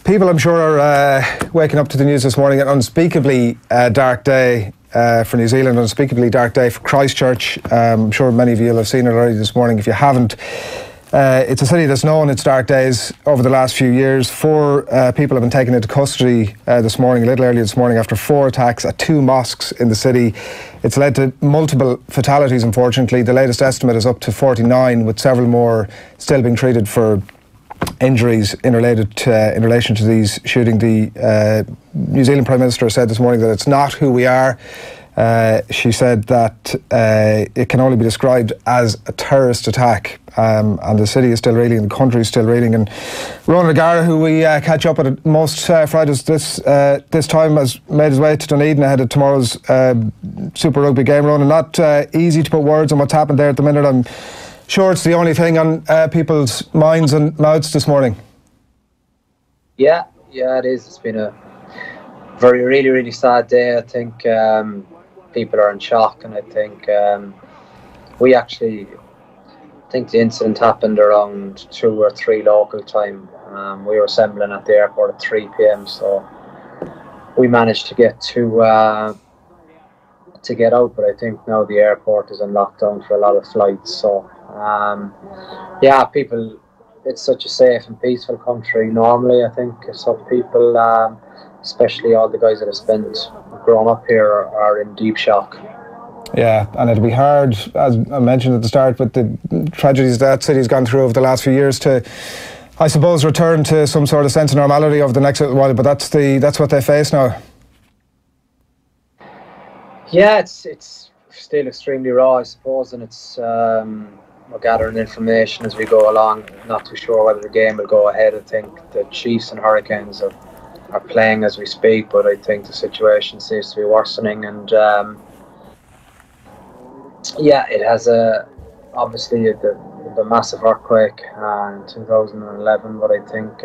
People, I'm sure, are waking up to the news this morning. An unspeakably dark day for New Zealand, an unspeakably dark day for Christchurch. I'm sure many of you will have seen it already this morning. If you haven't, it's a city that's known its dark days over the last few years. 4 people have been taken into custody this morning, a little earlier this morning, after 4 attacks at 2 mosques in the city. It's led to multiple fatalities, unfortunately. The latest estimate is up to 49, with several more still being treated for injuries in relation to these shootings. The New Zealand Prime Minister said this morning that it's not who we are. She said that it can only be described as a terrorist attack, and the city is still reeling, and the country is still reeling. And Ronan O'Gara, who we catch up at most Fridays this time, has made his way to Dunedin ahead of tomorrow's Super Rugby game. Ronan, not easy to put words on what's happened there at the minute. I'm sure it's the only thing on people's minds and mouths this morning. Yeah, it is. It's been a really sad day. I think people are in shock, and I think think the incident happened around 2 or 3 local time. We were assembling at the airport at 3 p.m, so we managed to get out, but I think now the airport is in lockdown for a lot of flights. So people, it's such a safe and peaceful country normally. I think some people, especially all the guys that have grown up here, are in deep shock. Yeah, and it'll be hard, as I mentioned at the start, with the tragedies that city's gone through over the last few years, to, I suppose, return to some sort of sense of normality over the next little while. But that's what they face now. Yeah, it's still extremely raw, I suppose, and it's we're gathering information as we go along. Not too sure whether the game will go ahead. I think the Chiefs and Hurricanes are playing as we speak, but I think the situation seems to be worsening, and it has obviously the massive earthquake in 2011, but I think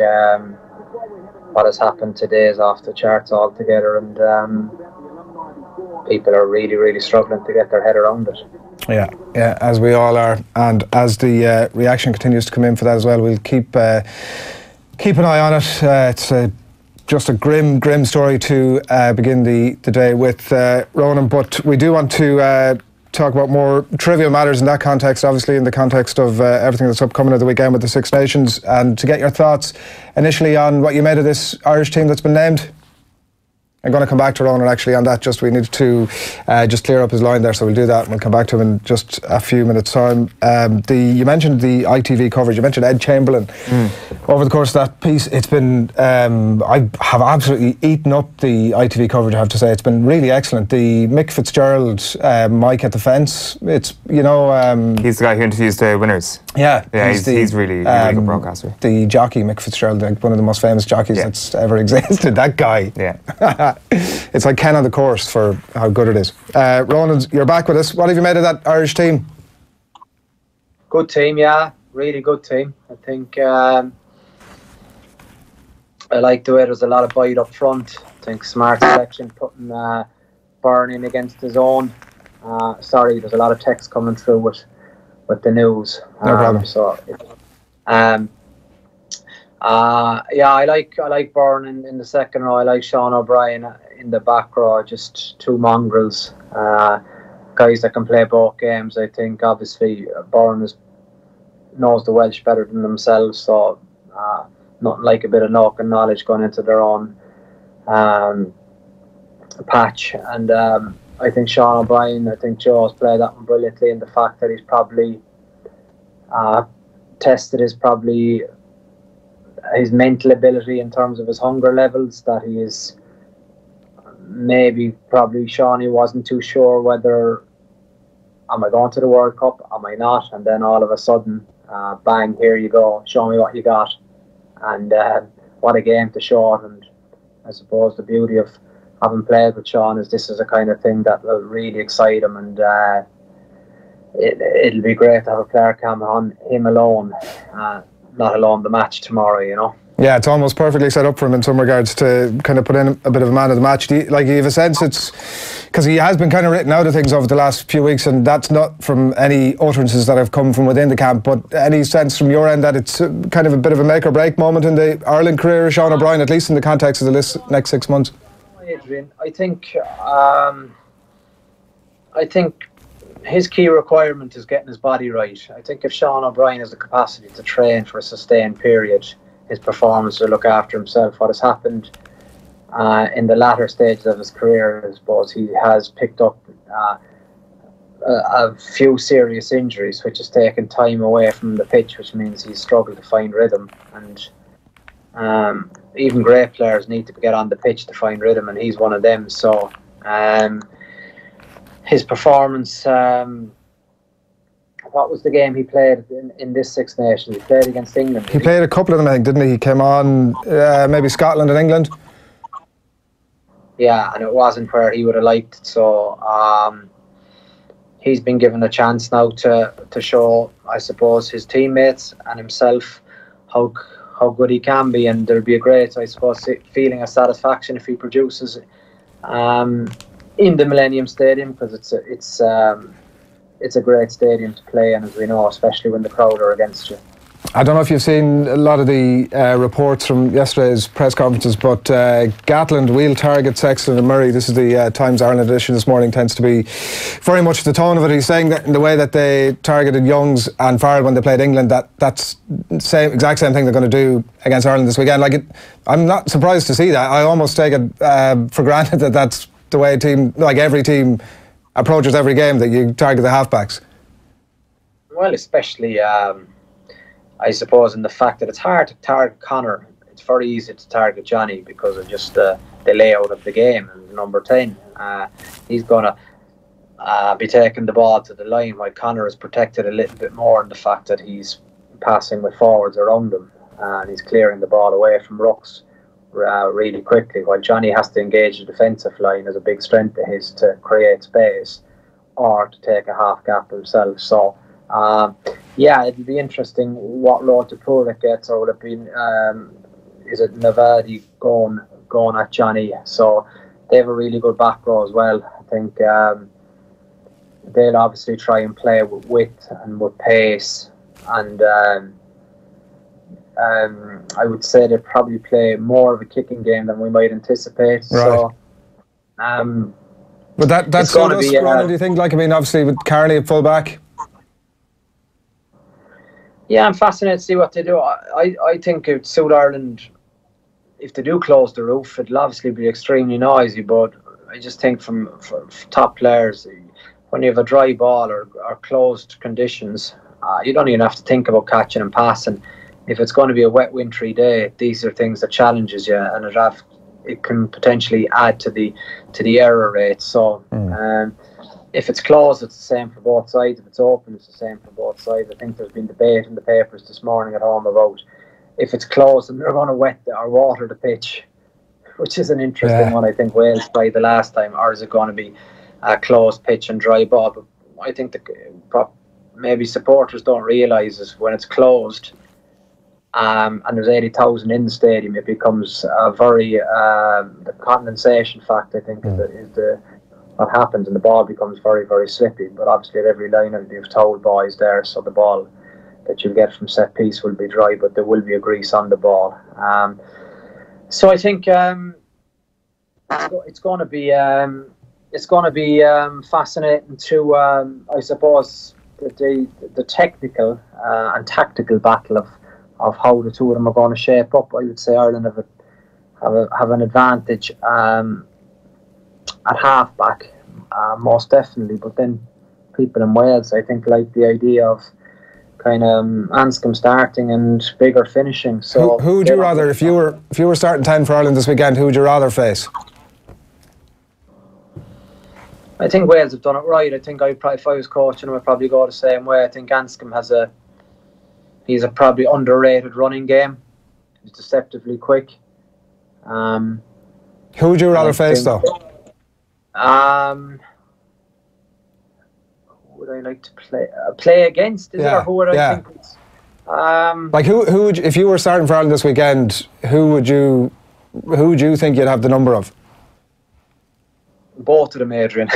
what has happened today is off the charts altogether, and people are really struggling to get their head around it. Yeah, as we all are, and as the reaction continues to come in for that as well, we'll keep an eye on it. It's just a grim story to begin the day with, Ronan, but we do want to talk about more trivial matters in that context, obviously in the context of everything that's upcoming at the weekend with the Six Nations, and to get your thoughts initially on what you made of this Irish team that's been named. I'm going to come back to Ronan actually on that. Just we need to just clear up his line there, so we'll do that and we'll come back to him in just a few minutes' time. You mentioned the ITV coverage. You mentioned Ed Chamberlain. Over the course of that piece, it's been I have absolutely eaten up the ITV coverage, I have to say. It's been really excellent. The Mick Fitzgerald mic at the fence, it's, you know, he's the guy who interviews the winners. Yeah, he's really a good broadcaster. The jockey Mick Fitzgerald, like one of the most famous jockeys that's ever existed. That guy. Yeah. It's like Ken on the course for how good it is. Ronan, you're back with us. What have you made of that Irish team? Good team, yeah. Really good team. I think I like the way there's a lot of bite up front. I think smart selection, putting Byrne in against his own. Sorry, there's a lot of text coming through with the news. No problem. I like Byrne in the second row. I like Sean O'Brien in the back row. Just 2 mongrels, guys that can play both games. I think obviously Byrne knows the Welsh better than themselves, so nothing like a bit of knowledge going into their own patch. And I think Sean O'Brien, I think Joe's played that one brilliantly, in the fact that he's probably tested his mental ability in terms of his hunger levels, that he is probably Shawnee wasn't too sure whether, am I going to the World Cup, am I not, and then all of a sudden bang, here you go, show me what you got. And what a game to show it. And I suppose the beauty of having played with Sean is this is the kind of thing that will really excite him, and it'll be great to have a player come on him alone, not alone the match tomorrow, you know. Yeah, it's almost perfectly set up for him in some regards to kind of put in a bit of a man of the match. Do you have a sense it's because he has been kind of written out of things over the last few weeks, and that's not from any utterances that have come from within the camp, but any sense from your end that it's kind of a bit of a make or break moment in the Ireland career of Sean O'Brien, at least in the context of the next 6 months? Adrian, I think his key requirement is getting his body right. I think if Sean O'Brien has the capacity to train for a sustained period, his performance will look after himself. What has happened in the latter stages of his career, I suppose, he has picked up a few serious injuries, which has taken time away from the pitch, which means he's struggled to find rhythm. And even great players need to get on the pitch to find rhythm, and he's one of them. So his performance... what was the game he played in this Six Nations? He played against England. He played a couple of them, I think, didn't he? He came on maybe Scotland and England. Yeah, and it wasn't where he would have liked it. So he's been given a chance now to show, I suppose, his teammates and himself how good he can be, and there'll be a great, I suppose, feeling of satisfaction if he produces in the Millennium Stadium, because it's a great stadium to play in, as we know, especially when the crowd are against you. I don't know if you've seen a lot of the reports from yesterday's press conferences, but Gatland will target Sexton and Murray. This is the Times Ireland edition this morning, tends to be very much the tone of it. He's saying that in the way that they targeted Youngs and Farrell when they played England, that's exact same thing they're going to do against Ireland this weekend. I'm not surprised to see that. I almost take it for granted that that's the way a team, like every team, approaches every game, that you target the halfbacks. Well, especially I suppose in the fact that it's hard to target Connor. It's very easy to target Johnny because of just the layout of the game. And number 10, he's going to be taking the ball to the line, while Connor is protected a little bit more in the fact that he's passing with forwards around him and he's clearing the ball away from rucks really quickly, while Johnny has to engage the defensive line as a big strength of his to create space or to take a half gap himself. So yeah, it'll be interesting what road to Puric gets, or will it be is it Navadi going at Johnny? So they have a really good back row as well. I think they'll obviously try and play with width and with pace, and I would say they'll probably play more of a kicking game than we might anticipate. Right. So, but that's going to be. Ronan, do you think? Obviously with Carney at full back. Yeah, I'm fascinated to see what they do. I think it would suit Ireland if they do close the roof. It'll obviously be extremely noisy, but I just think from top players, when you have a dry ball or closed conditions, you don't even have to think about catching and passing. If it's going to be a wet, wintry day, these are things that challenges you, and it can potentially add to the error rate. So. If it's closed, it's the same for both sides. If it's open, it's the same for both sides. I think there's been debate in the papers this morning at home about if it's closed and they're going to wet or water the pitch, which is an interesting one. I think Wales tried the last time, or is it going to be a closed pitch and dry ball? But I think maybe supporters don't realise is when it's closed and there's 80,000 in the stadium, it becomes a very the condensation fact, I think, is the what happens, and the ball becomes very, very slippy. But obviously at every line you have towel boys there, so the ball that you get from set piece will be dry, but there will be a grease on the ball. So I think it's going to be fascinating to I suppose the technical and tactical battle of how the two of them are going to shape up. I would say Ireland have an advantage at half-back, most definitely, but then people in Wales, I think, like the idea of kind of Anscombe starting and bigger finishing. So who would you rather, if you were starting 10 for Ireland this weekend, who would you rather face? I think Wales have done it right. I think if I was coaching them, I'd probably go the same way. I think Anscombe he's a probably underrated running game. He's deceptively quick. Who would you rather face though? Who would I like to play against? Is it, or who would I think? Like who would if you were starting for Ireland this weekend? Who would you think you'd have the number of? Both of them, Adrian.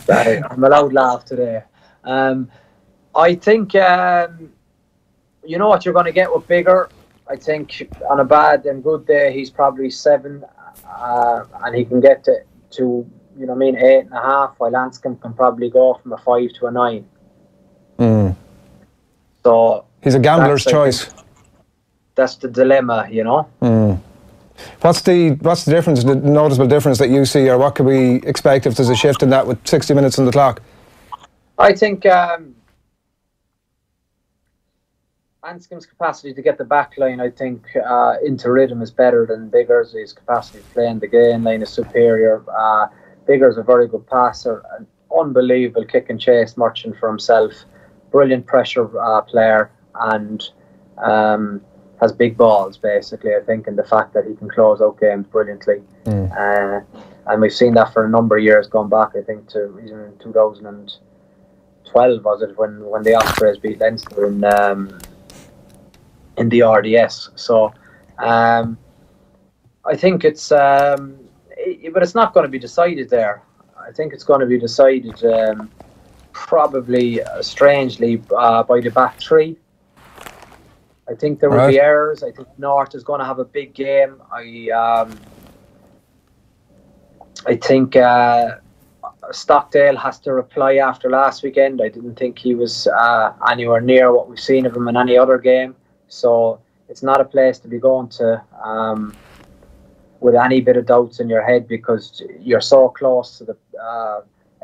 Sorry, I'm allowed to laugh today. I think you know what you're going to get with Bigger. I think on a bad and good day he's probably 7, and he can get to 8.5. While Anscombe can probably go from a 5 to a 9. So he's a gambler's choice. That's the dilemma, you know. What's the difference, the noticeable difference that you see, or what could we expect if there's a shift in that with 60 minutes on the clock? I think Anscombe's capacity to get the back line, I think, into rhythm is better than Bigger's. His capacity to play in the gain line is superior. Bigger's a very good passer, an unbelievable kick and chase merchant for himself, brilliant pressure player, and has big balls, basically, I think, and the fact that he can close out games brilliantly. And we've seen that for a number of years going back, I think, to even in 2012, was it, when the Ospreys beat Leinster in the RDS. So I think it's but it's not going to be decided there. I think it's going to be decided probably strangely by the back three. I think there will be errors. I think North is going to have a big game. I think Stockdale has to reply after last weekend. I didn't think he was anywhere near what we've seen of him in any other game. So it's not a place to be going to with any bit of doubts in your head, because you're so close to the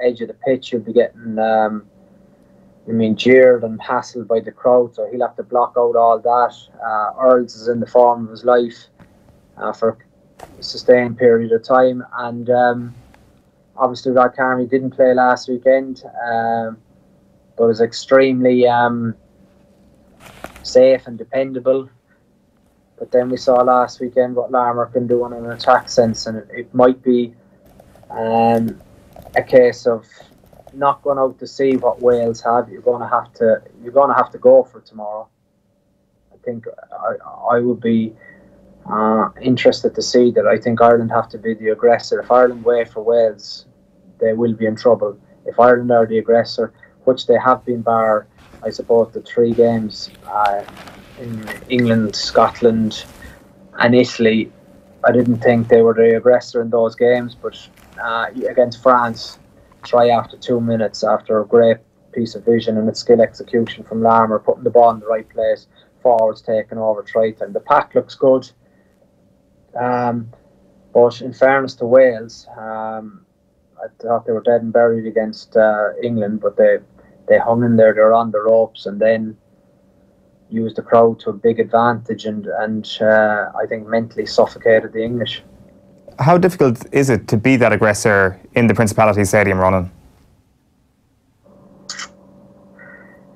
edge of the pitch. You'll be getting jeered and hassled by the crowd, so he'll have to block out all that. Earls is in the form of his life for a sustained period of time, and obviously Rod Carney didn't play last weekend, but is extremely safe and dependable. But then we saw last weekend what Larmour can do in an attack sense, and it might be a case of not going out to see what Wales have. You're going to have to go for it tomorrow. I think I would be interested to see that. I think Ireland have to be the aggressor. If Ireland wait for Wales, they will be in trouble. If Ireland are the aggressor, which they have been, bar, I suppose, the 3 games in England, Scotland and Italy, I didn't think they were the aggressor in those games. But against France, try after 2 minutes, after a great piece of vision and a skill execution from Larmour, putting the ball in the right place, forwards taking over try time. The pack looks good, but in fairness to Wales, I thought they were dead and buried against England, but they hung in there. They were on the ropes, and then used the crowd to a big advantage, and I think mentally suffocated the English. How difficult is it to be that aggressor in the Principality Stadium, Ronan?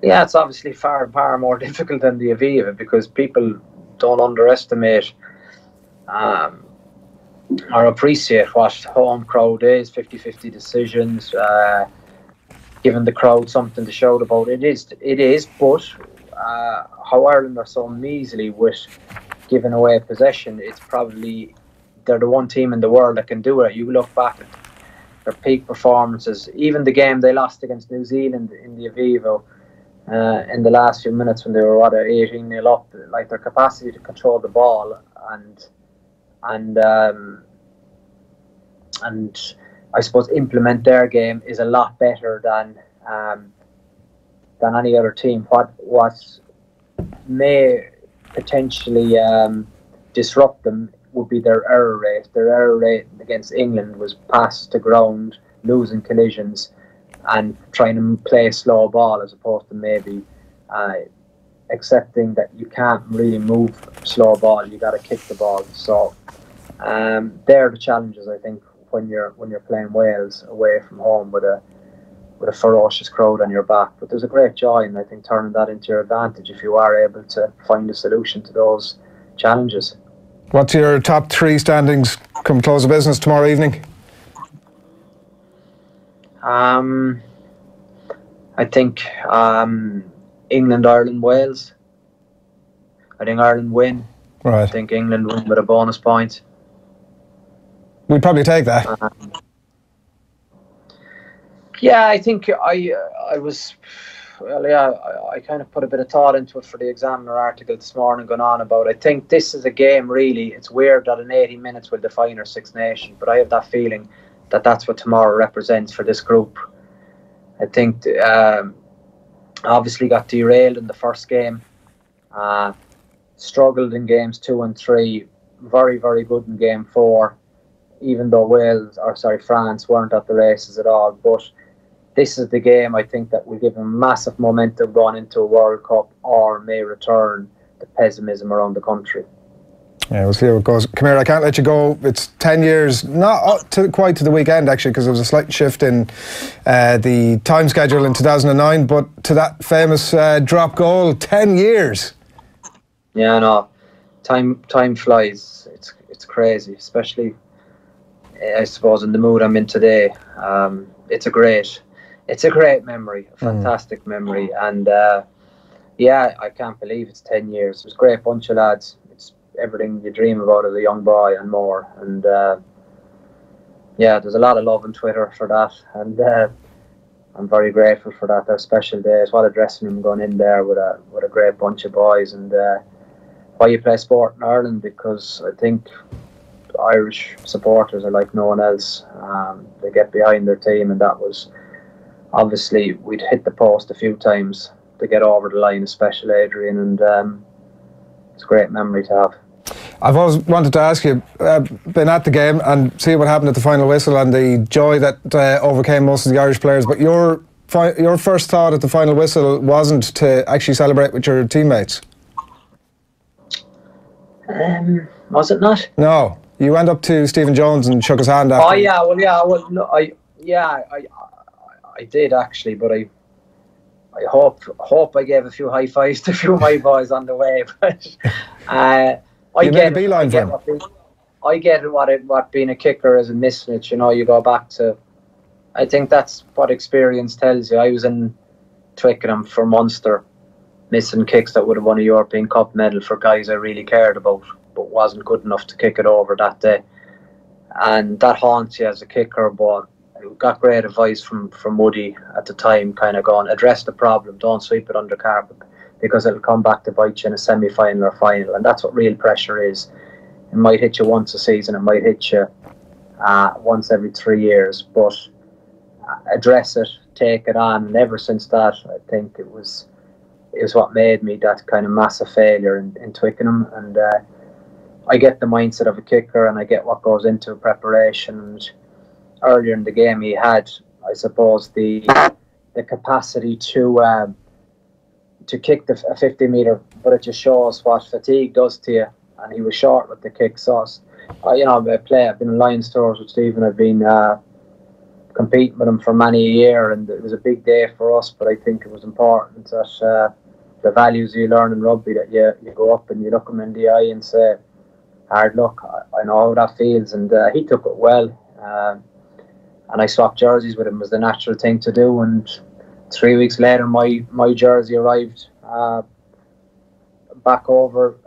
Yeah, it's obviously far more difficult than the Aviva, because people don't underestimate or appreciate what home crowd is. 50-50 decisions, giving the crowd something to shout about. It is, but how Ireland are so measly with giving away possession, it's probably they're the one team in the world that can do it. You look back at their peak performances, even the game they lost against New Zealand in the Aviva, in the last few minutes when they were 18-0 up, like their capacity to control the ball and I suppose implement their game is a lot better than any other team. What may potentially disrupt them would be their error rate. Their error rate against England was pass to ground, losing collisions, and trying to play slow ball, as opposed to maybe accepting that you can't really move slow ball. You got to kick the ball. So they're the challenges, I think, when you're playing Wales away from home with a ferocious crowd on your back. But there's a great joy in, I think, turning that into your advantage if you are able to find a solution to those challenges. What's your top 3 standings come close of business tomorrow evening? I think England, Ireland, Wales. I think Ireland win. Right. I think England win with a bonus point. We'd probably take that. Yeah, I think I was. Well, yeah, I kind of put a bit of thought into it for the Examiner article this morning, going on about. I think this is a game. Really, it's weird that in 80 minutes will define our Six Nations, but I have that feeling that that's what tomorrow represents for this group. I think obviously got derailed in the first game, struggled in games 2 and 3, very, very good in game 4, even though France weren't at the races at all. But this is the game, I think, that will give them massive momentum going into a World Cup, or may return the pessimism around the country. Yeah, we'll see how it goes. Come here, I can't let you go. It's 10 years, not quite to the weekend actually, because there was a slight shift in the time schedule in 2009, but to that famous drop goal, 10 years. Yeah, no, time flies. It's crazy, especially, I suppose, in the mood I'm in today. It's a great memory, a fantastic memory, and yeah, I can't believe it's 10 years. It was a great bunch of lads. It's everything you dream about as a young boy and more. And yeah, there's a lot of love on Twitter for that, and I'm very grateful for that. They're special days. What a dressing room going in there with a great bunch of boys, and why you play sport in Ireland, because I think Irish supporters are like no one else. They get behind their team, and that was. Obviously, we'd hit the post a few times to get over the line, especially Adrian, and it's a great memory to have. I've always wanted to ask you, been at the game and see what happened at the final whistle and the joy that overcame most of the Irish players, but your first thought at the final whistle wasn't to actually celebrate with your teammates? Was it not? No, you went up to Stephen Jones and shook his hand after. Oh yeah, no, I did actually, but I hope I gave a few high fives to a few of my boys on the way. But I get what being a kicker is and missing it. You know, you go back to. I think that's what experience tells you. I was in Twickenham for Munster, missing kicks that would have won a European Cup medal for guys I really cared about, but wasn't good enough to kick it over that day, and that haunts you as a kicker. But I got great advice from Woody at the time, kind of going, address the problem, don't sweep it under carpet, because it'll come back to bite you in a semi-final or final, and that's what real pressure is. It might hit you once a season, it might hit you once every 3 years, but address it, take it on, and ever since that, I think it was what made me that kind of massive failure in Twickenham. And I get the mindset of a kicker, and I get what goes into preparation. And earlier in the game, he had, I suppose, the capacity to kick a 50-metre, but it just shows what fatigue does to you. And he was short with the kick. So, I've been in Lions tours with Stephen. I've been competing with him for many a year, and it was a big day for us. But I think it was important that the values you learn in rugby, that you go up and you look him in the eye and say, hard luck, I know how that feels. And he took it well. And I swapped jerseys with him. Was the natural thing to do. And 3 weeks later, my jersey arrived back over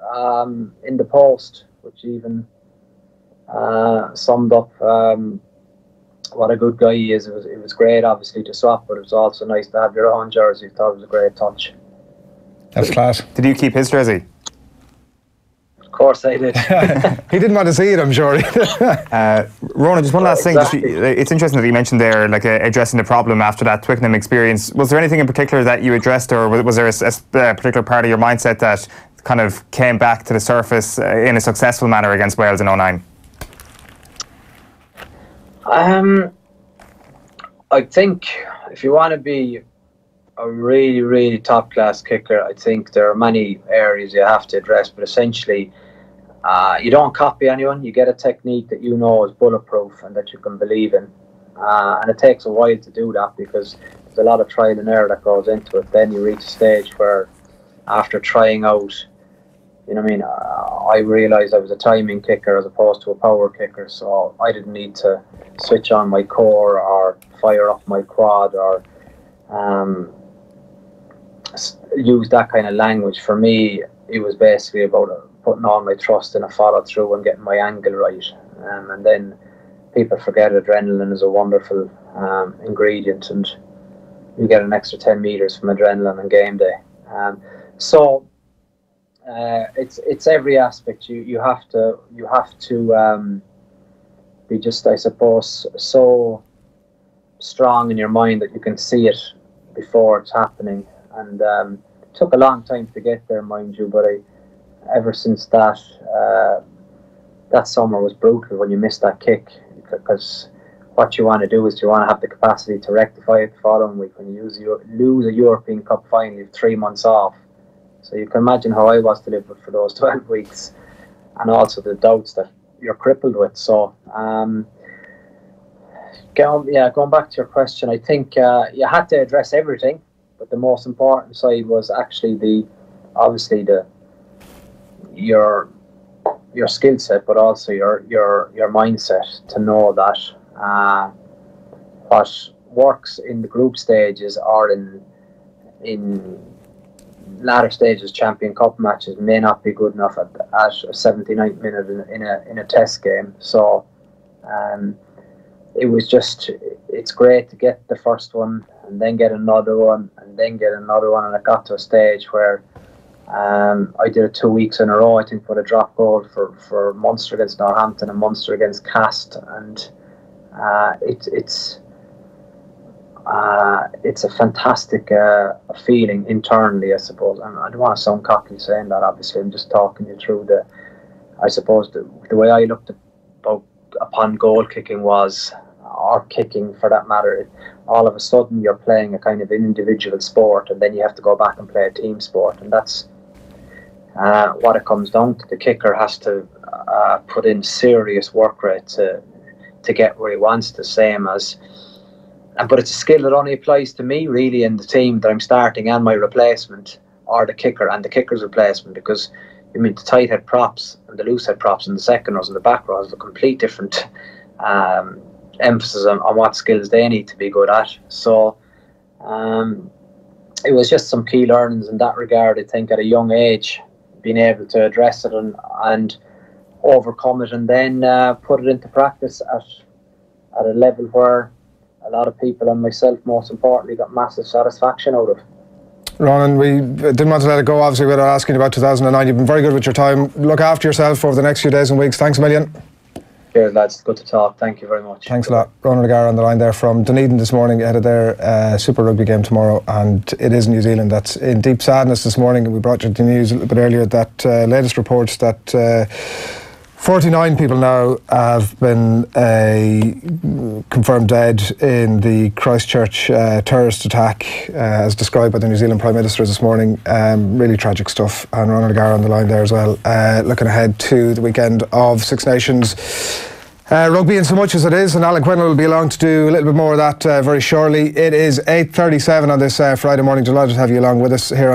in the post, which even summed up what a good guy he is. It was great, obviously, to swap, but it was also nice to have your own jersey. I thought it was a great touch. That's class. Did you keep his jersey? Of course I did. He didn't want to see it, I'm sure. Ronan, just one last thing. Exactly. It's interesting that you mentioned there, like addressing the problem after that Twickenham experience. Was there anything in particular that you addressed, or was there a particular part of your mindset that kind of came back to the surface in a successful manner against Wales in 2009? I think if you want to be a really, really top class kicker, I think there are many areas you have to address, but essentially you don't copy anyone. You get a technique that you know is bulletproof and that you can believe in, and it takes a while to do that, because there's a lot of trial and error that goes into it. Then you reach a stage where, after trying out, I realised I was a timing kicker as opposed to a power kicker, so I didn't need to switch on my core or fire up my quad or use that kind of language. For me, it was basically about putting all my trust in a follow through and getting my angle right. And then people forget adrenaline is a wonderful ingredient, and you get an extra 10 meters from adrenaline on game day. So it's every aspect. You have to be just, I suppose, so strong in your mind that you can see it before it's happening. And it took a long time to get there, mind you, but ever since that summer was brutal when you missed that kick, because what you want to do is you want to have the capacity to rectify it the following week. When you lose a European Cup final, you have 3 months off. So you can imagine how I was to live with for those 12 weeks, and also the doubts that you're crippled with. So going back to your question, I think you had to address everything, but the most important side was actually your skill set, but also your mindset, to know that what works in the group stages or in latter stages Champion Cup matches may not be good enough at a 79th minute in a test game. So it's great to get the first one and then get another one and then get another one, and it got to a stage where I did it 2 weeks in a row, I think, with a drop goal for Munster against Northampton and Munster against Cast, and it's a fantastic feeling internally, I suppose. And I don't want to sound cocky saying that, obviously. I'm just talking you through the way I looked upon goal kicking was, or kicking for that matter, all of a sudden you're playing a kind of individual sport, and then you have to go back and play a team sport, and that's what it comes down to. The kicker has to put in serious work rate to get where he wants to, same as. But it's a skill that only applies to me, really, in the team that I'm starting and my replacement, or the kicker and the kicker's replacement, because the tight head props and the loose head props and the second rows and the back rows are complete different emphasis on what skills they need to be good at. So it was just some key learnings in that regard, I think, at a young age, being able to address it and overcome it, and then put it into practice at a level where a lot of people, and myself most importantly, got massive satisfaction out of. Ronan, we didn't want to let it go, obviously, without asking you about 2009. You've been very good with your time. Look after yourself over the next few days and weeks. Thanks a million. Cheers, lads. Good to talk. Thank you very much. Thanks a lot. Ronan O'Gara on the line there from Dunedin this morning, ahead of their Super Rugby game tomorrow, and it is New Zealand that's in deep sadness this morning. And we brought you the news a little bit earlier that latest reports that 49 people now have been confirmed dead in the Christchurch terrorist attack, as described by the New Zealand Prime Minister this morning. Really tragic stuff. And Ronan O'Gara on the line there as well, looking ahead to the weekend of Six Nations rugby, in so much as it is, and Alan Quinn will be along to do a little bit more of that very shortly. It is 8:37 on this Friday morning. Delighted to have you along with us here